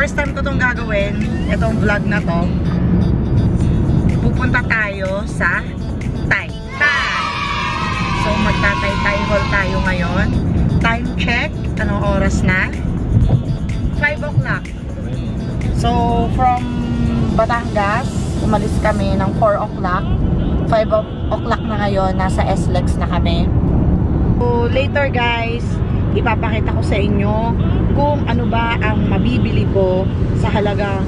first time ko itong gagawin, itong vlog na to. Pupunta tayo sa Taytay. So, magta-Taytay haul tayo ngayon. Time check. Anong oras na? 5 o'clock. So, from Batangas, umalis kami ng 4 o'clock. 5 o'clock na ngayon. Nasa SLEX na kami. So, later guys, ipapakita ko sa inyo kung ano ba ang mabibili ko sa halagang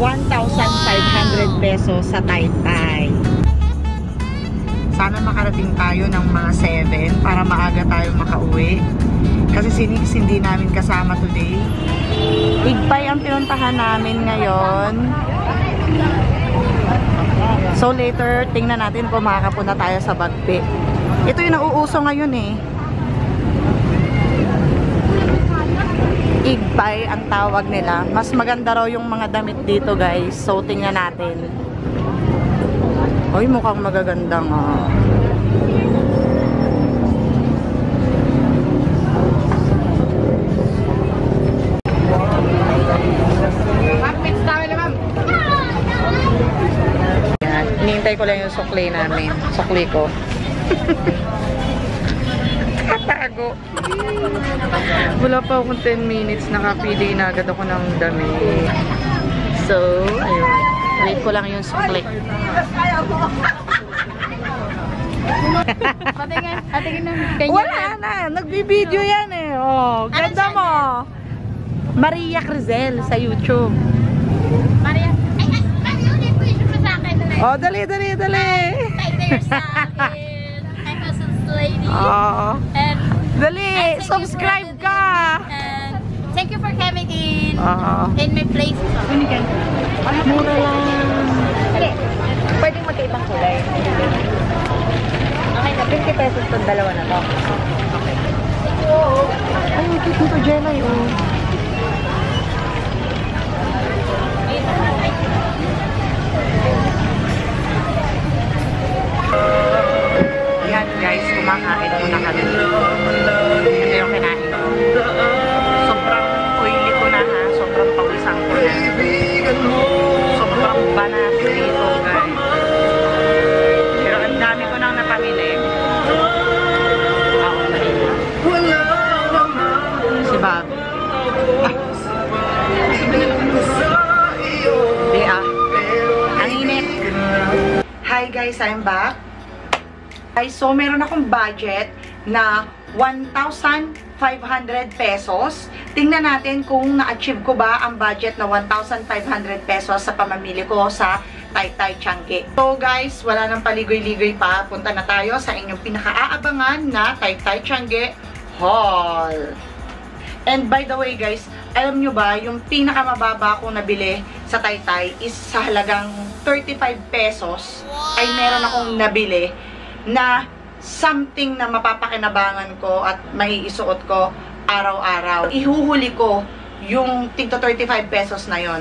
1,500 pesos sa Taytay. Sana makarating tayo ng mga 7 para maaga tayo makauwi. Kasi si Nix hindi namin kasama today. Igpay ang pinuntahan namin ngayon. So later, tingnan natin kung makakapunta tayo sa Bagpi. Ito yung nauuso ngayon eh. Igpay ang tawag nila. Mas maganda raw yung mga damit dito guys. So tingnan natin. Ay, mukhang magaganda nga. Yan. Hinihintay ko lang yung sukli namin. Sukli ko. Katago. Wala pa akong 10 minutes. Nakapili na agad ako ng damit. So, ayun. Wait ko lang yung sukli. Wala na. Nagbibideo yan eh. Oh, ganda mo. Maria Crizel sa YouTube. Maria. Ay, ulit po yung sa akin. Oh, dali. I'm a sales lady. Oh. And Dali, subscribe ka. And thank you for coming in my place. Mura lang. Okay. Pwedeng magkaibang kulay. Okay na, 50 pesos itong dalawa na to. Okay. Ay, dito Jenna yun. Yan guys, kumakain muna kami. Ito yung kinain ko. Sobrang oily ko na ha. Sobrang pawisang ko na. Sobrang banas dito guys. Pero ang dami ko nang napamili. Ako na ito. Si Bob. Di ah. Ang init. Hi guys, I'm back. Guys, so meron akong budget na 1,500 pesos. Tingnan natin kung na-achieve ko ba ang budget na 1,500 pesos sa pamamili ko sa Taytay Changi. So guys, wala nang paligoy-ligoy pa. Punta na tayo sa inyong pinaka-aabangan na Taytay Changi Haul. And by the way guys, alam nyo ba, yung pinakamababa kong nabili sa Taytay is sa halagang 35 pesos ay meron akong nabili na something na mapapakinabangan ko at maiisuot ko araw-araw. Ihuhuli ko yung tigto 35 pesos na yon.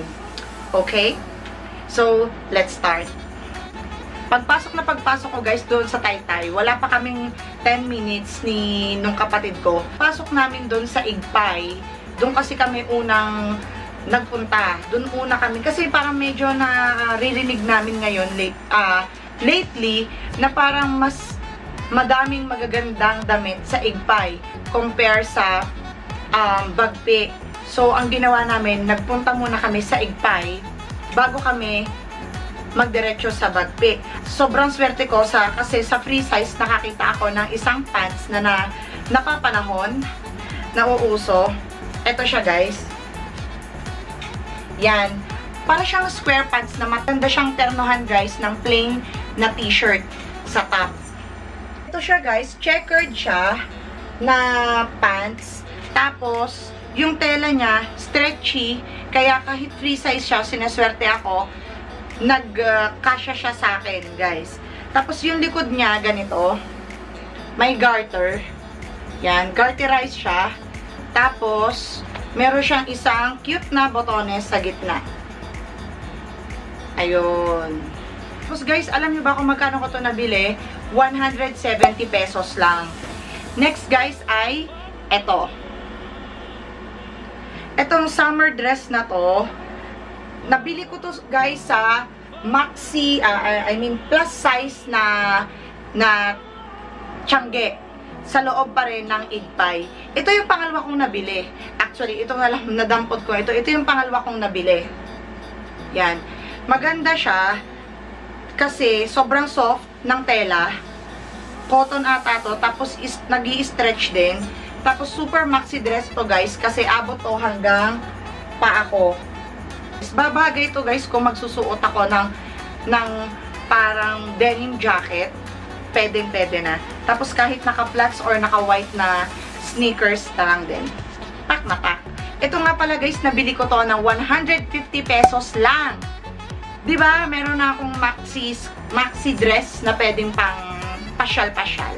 Okay? So, let's start. Pagpasok ko guys doon sa Taytay, wala pa kaming 10 minutes ni nung kapatid ko. Pasok namin doon sa Igpay. Doon kasi kami unang nagpunta. Doon una kami. Kasi parang medyo naririnig namin ngayon lately na parang mas madaming magagandang damit sa Igpay compare sa Bagpi. So, ang ginawa namin, nagpunta muna kami sa Igpay bago kami magdiretso sa Bagpi. Sobrang swerte ko kasi sa free size nakakita ako ng isang pants na napapanahon, na uuso. Ito siya guys. Yan. Para siyang square pants na matanda siyang ternohan guys ng plain na t-shirt sa top. Ito siya guys, checkered siya na pants. Tapos, yung tela niya, stretchy. Kaya kahit free size siya, sinaswerte ako, nagkasya siya sa akin guys. Tapos yung likod niya, ganito. May garter. Yan, garterized siya. Tapos, meron siyang isang cute na botones sa gitna. Ayun. Tapos guys, alam nyo ba kung magkano ko ito nabili? 170 pesos lang. Next guys ay eto. Etong summer dress na to, nabili ko to guys sa maxi, plus size na tiangge. Sa loob pa rin ng Igpay. Ito yung pangalawa kong nabili. Actually, ito nga lang, nadampot ko. Ito yung pangalawa kong nabili. Yan. Maganda siya kasi sobrang soft ng tela. Cotton ata to. Tapos nag-i-stretch din. Tapos super maxi dress to guys kasi abot to hanggang paa ko. Babagay to guys kung magsusuot ako ng parang denim jacket. Pwede na. Tapos kahit naka-flats or naka-white na sneakers na lang din. Pak na pak. Ito nga pala guys, nabili ko to ng 150 pesos lang. Diba? Meron na akong maxi dress na pwedeng pang pasyal-pasyal.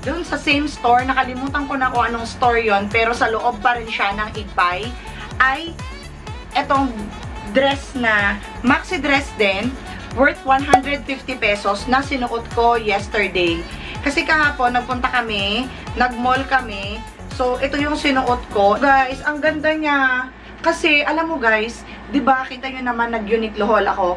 Doon sa same store, nakalimutan ko na kung anong store yon, pero sa loob pa rin siya ng Igpay, ay etong dress na maxi dress din, worth 150 pesos na sinuot ko yesterday. Kasi kahapon, nagpunta kami, nag-mall kami. So, ito yung sinuot ko. Guys, ang ganda niya. Kasi, alam mo guys, diba, kita nyo naman, nag-Uniqlo haul ako.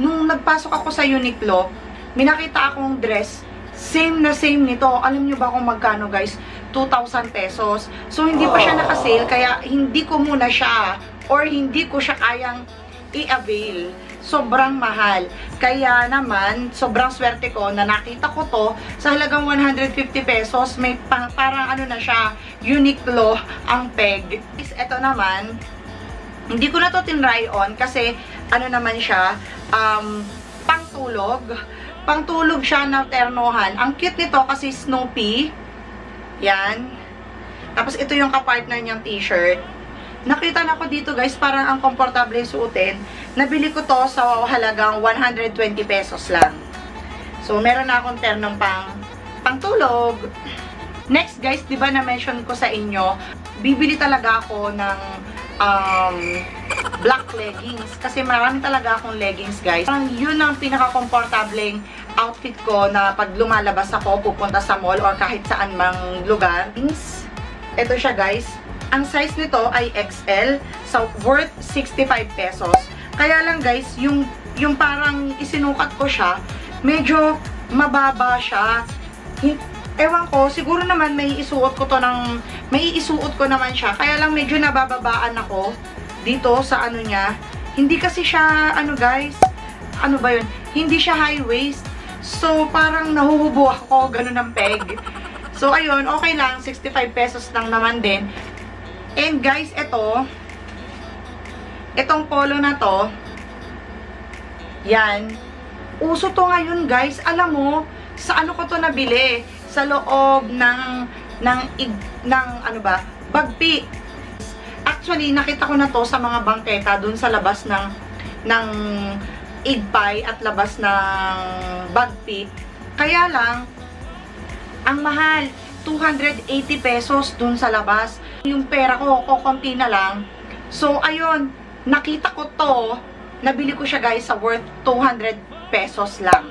Nung nagpasok ako sa Uniqlo, may nakita akong dress, same na same nito. Alam nyo ba kung magkano guys? 2,000 pesos. So, hindi pa siya naka-sale, kaya hindi ko muna siya, or hindi ko siya kayang i-avail. Sobrang mahal. Kaya naman, sobrang swerte ko na nakita ko to sa halagang 150 pesos. May parang ano na siya, Uniqlo ang peg. Ito naman, hindi ko na to tinry on kasi ano naman siya, pangtulog. Pangtulog siya na ternohan. Ang cute nito kasi Snoopy. Yan. Tapos ito yung kapartner niyang t-shirt. Nakita na ko dito guys, parang ang komportable suotin. Nabili ko to sa halagang 120 pesos lang. So, meron na akong ternong pangtulog. Next guys, di ba na-mention ko sa inyo, bibili talaga ako ng black leggings. Kasi marami talaga akong leggings guys. Parang yun ang pinaka-komportableng outfit ko na pag lumalabas ako, pupunta sa mall or kahit saan mang lugar. Ito siya guys. Ang size nito ay XL, so worth 65 pesos. Kaya lang guys, yung parang isinukat ko siya, medyo mababa siya. Ewan ko, siguro naman may isuot ko naman siya. Kaya lang medyo nabababaan ako dito sa ano niya. Hindi kasi siya, ano guys, ano ba yun? Hindi siya high waist. So, parang nahuhubo ako, ganun ang peg. So, ayun, okay lang, 65 pesos lang naman din. And guys, itong polo na to, yan, uso to ngayon guys. Alam mo, sa ano ko to nabili? Sa loob ng ano ba, Bagpi. Actually, nakita ko na to sa mga bangketa dun sa labas ng Igpay at labas ng Bagpi. Kaya lang, ang mahal, 280 pesos dun sa labas. Yung pera ko, kukunti na lang. So, ayun, nakita ko to, nabili ko siya guys sa worth 200 pesos lang.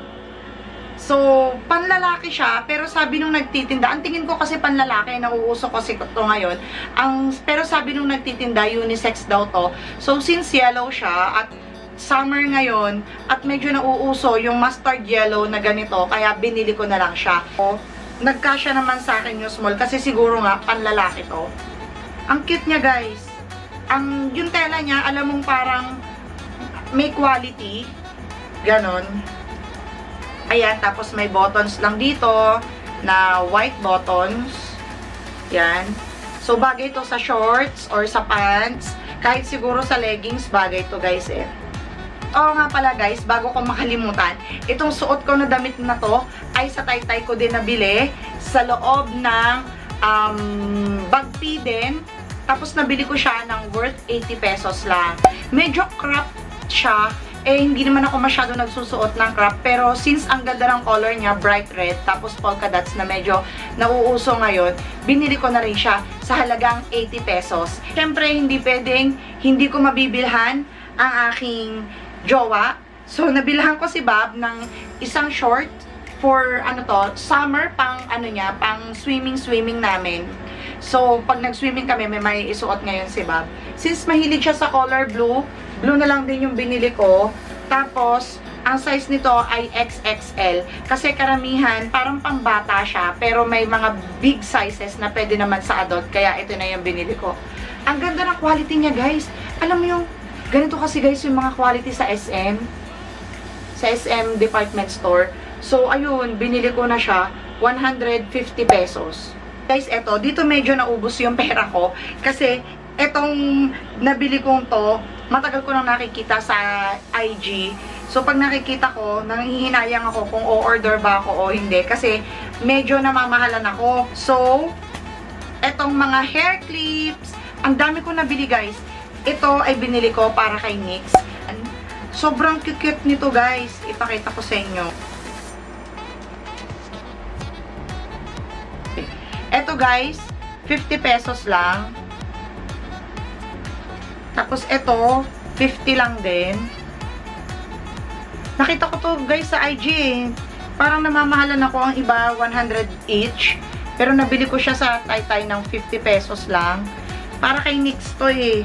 So, panlalaki siya, pero sabi nung nagtitinda, ang tingin ko kasi panlalaki, nauuso kasi to ngayon, pero sabi nung nagtitinda, unisex daw to. So, since yellow siya, at summer ngayon, at medyo nauuso yung mustard yellow na ganito, kaya binili ko na lang siya. So, nagkasya naman sa akin yung small, kasi siguro nga, panlalaki to. Ang cute niya guys. Yung tela niya, alam mong parang may quality. Ganon. Ayan, tapos may buttons lang dito na white buttons. Yan. So, bagay to sa shorts or sa pants. Kahit siguro sa leggings, bagay to guys eh. Oo nga pala guys, bago ko makalimutan, itong suot ko na damit na to ay sa Taytay ko din nabili sa loob ng Bagpi din. Tapos nabili ko siya ng worth 80 pesos lang. Medyo crop siya. Eh, hindi naman ako masyado nagsusuot ng crop. Pero since ang ganda ng color niya, bright red, tapos polka dots na medyo nauuso ngayon, binili ko na rin siya sa halagang 80 pesos. Siyempre, hindi pwedeng, hindi ko mabibilhan ang aking jowa. So, nabilhan ko si Bob ng isang short for, ano to, summer, pang, ano niya, pang swimming namin. So, pag nag-swimming kami, may isuot ngayon si Bob. Since mahilig siya sa color blue, blue na lang din yung binili ko. Tapos, ang size nito ay XXL. Kasi karamihan, parang pambata siya. Pero may mga big sizes na pwede naman sa adult. Kaya ito na yung binili ko. Ang ganda ng quality niya, guys. Alam mo yung, ganito kasi guys yung mga quality sa SM. Sa SM department store. So, ayun, binili ko na siya. 150 pesos. Guys, eto, dito medyo naubos yung pera ko. Kasi, etong nabili kong to, matagal ko nang nakikita sa IG. So, pag nakikita ko, nanghihinayang ako kung o-order ba ako o hindi. Kasi, medyo namamahalan ako. So, etong mga hair clips, ang dami ko nabili, guys. Ito ay binili ko para kay NYX. Sobrang cute nito, guys. Ipakita ko sa inyo. Ito, guys, 50 pesos lang. Tapos, ito, 50 lang din. Nakita ko to guys sa IG eh. Parang namamahalan ako, ang iba 100 each. Pero nabili ko siya sa Taytay ng 50 pesos lang. Para kay NYX to eh.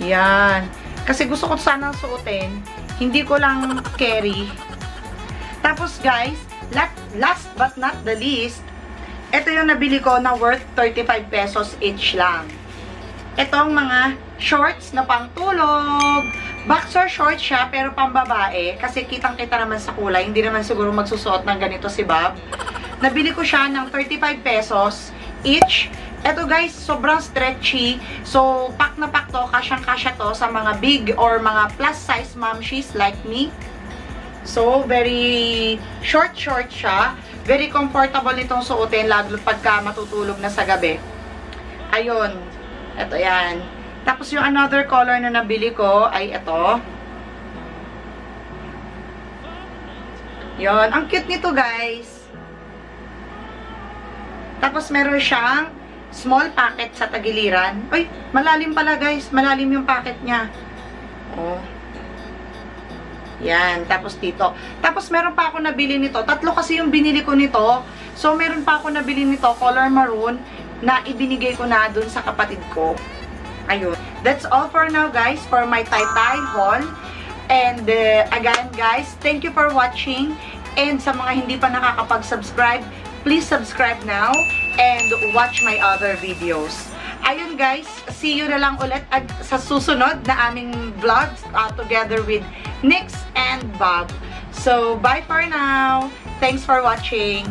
Yan. Kasi gusto ko sanang suotin. Hindi ko lang carry. Tapos guys, last but not the least, ito yung nabili ko na worth 35 pesos each lang. Itong mga shorts na pangtulog. Boxer shorts siya, pero pambabae. Kasi kitang-kita naman sa kulay. Hindi naman siguro magsusuot ng ganito si Bob. Nabili ko siya ng 35 pesos each. Ito guys, sobrang stretchy. So, pack na pack to. Kasyang-kasya to sa mga big or mga plus size momshies like me. So, very short siya. Very comfortable nitong suotin, lalo pagka matutulog na sa gabi. Ayun. Ito yan. Tapos yung another color na nabili ko ay ito. Yon, ang cute nito guys. Tapos meron siyang small packet sa tagiliran. Uy, malalim pala guys. Malalim yung packet niya. Oh. Yan, tapos dito. Tapos meron pa ako nabili nito. Tatlo kasi yung binili ko nito. So meron pa ako nabili nito, color maroon, na ibinigay ko na dun sa kapatid ko. Ayun. That's all for now, guys, for my Taytay haul. And, again, guys, thank you for watching. And sa mga hindi pa nakakapag-subscribe, please subscribe now and watch my other videos. Ayun, guys, see you na lang ulit sa susunod na aming vlogs together with NYX and Bob. So, bye for now. Thanks for watching.